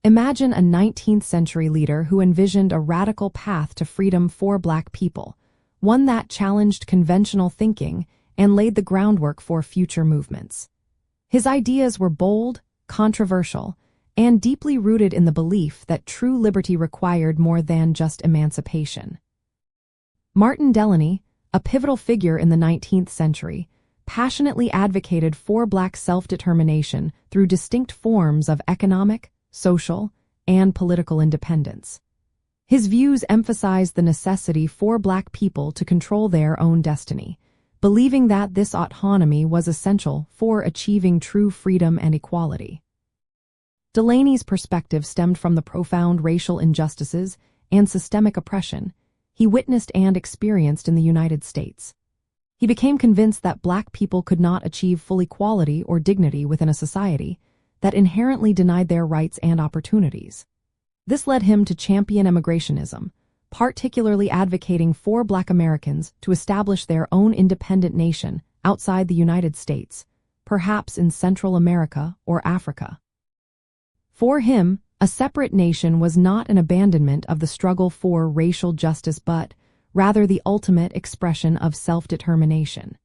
Imagine a 19th-century leader who envisioned a radical path to freedom for Black people, one that challenged conventional thinking and laid the groundwork for future movements. His ideas were bold, controversial, and deeply rooted in the belief that true liberty required more than just emancipation. Martin Delany, a pivotal figure in the 19th century, passionately advocated for Black self-determination through distinct forms of economic, social, and political independence. His views emphasized the necessity for Black people to control their own destiny, believing that this autonomy was essential for achieving true freedom and equality. Delany's perspective stemmed from the profound racial injustices and systemic oppression he witnessed and experienced in the United States. He became convinced that Black people could not achieve full equality or dignity within a society that inherently denied their rights and opportunities. This led him to champion emigrationism, particularly advocating for Black Americans to establish their own independent nation outside the United States, perhaps in Central America or Africa. For him, a separate nation was not an abandonment of the struggle for racial justice but, rather, the ultimate expression of self-determination.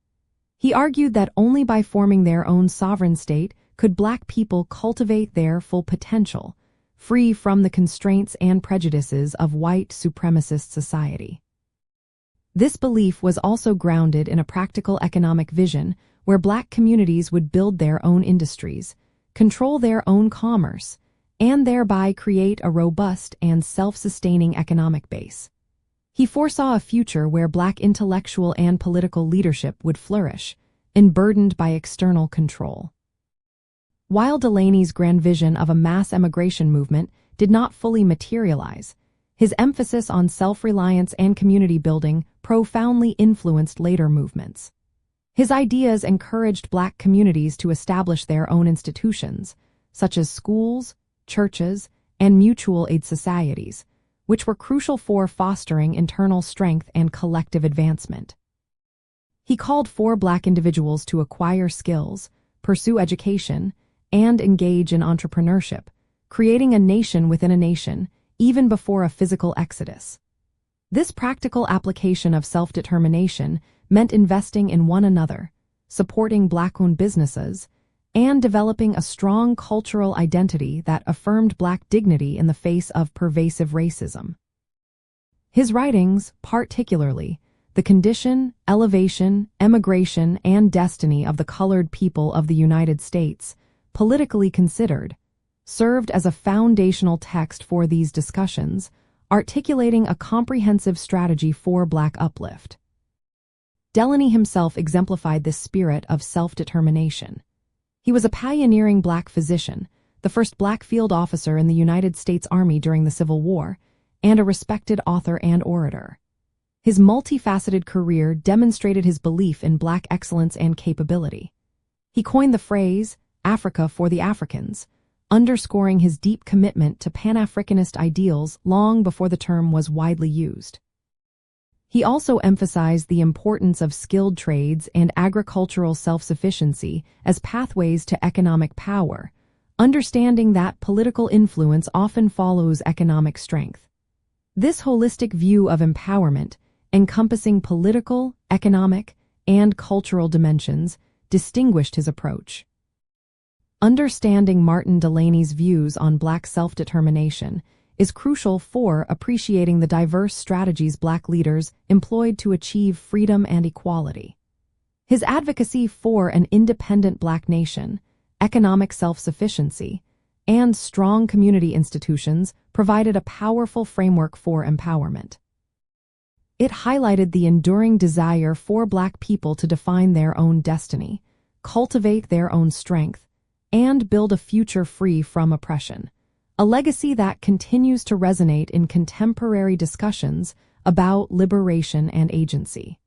He argued that only by forming their own sovereign state could Black people cultivate their full potential, free from the constraints and prejudices of white supremacist society. This belief was also grounded in a practical economic vision where Black communities would build their own industries, control their own commerce, and thereby create a robust and self-sustaining economic base. He foresaw a future where Black intellectual and political leadership would flourish, unburdened by external control. While Delany's grand vision of a mass emigration movement did not fully materialize, his emphasis on self-reliance and community building profoundly influenced later movements. His ideas encouraged Black communities to establish their own institutions, such as schools, churches, and mutual aid societies, which were crucial for fostering internal strength and collective advancement. He called for Black individuals to acquire skills, pursue education, and engage in entrepreneurship, creating a nation within a nation, even before a physical exodus. This practical application of self-determination meant investing in one another, supporting Black-owned businesses, and developing a strong cultural identity that affirmed Black dignity in the face of pervasive racism. His writings, particularly The Condition, Elevation, Emigration, and Destiny of the Colored People of the United States, Politically Considered, served as a foundational text for these discussions, articulating a comprehensive strategy for Black uplift. Delany himself exemplified this spirit of self-determination. He was a pioneering Black physician, the first Black field officer in the United States Army during the Civil War, and a respected author and orator. His multifaceted career demonstrated his belief in Black excellence and capability. He coined the phrase, Africa for the Africans, underscoring his deep commitment to Pan-Africanist ideals long before the term was widely used. He also emphasized the importance of skilled trades and agricultural self-sufficiency as pathways to economic power, understanding that political influence often follows economic strength. This holistic view of empowerment, encompassing political, economic, and cultural dimensions, distinguished his approach. Understanding Martin Delany's views on Black self-determination is crucial for appreciating the diverse strategies Black leaders employed to achieve freedom and equality. His advocacy for an independent Black nation, economic self-sufficiency, and strong community institutions provided a powerful framework for empowerment. It highlighted the enduring desire for Black people to define their own destiny, cultivate their own strength, and build a future free from oppression, a legacy that continues to resonate in contemporary discussions about liberation and agency.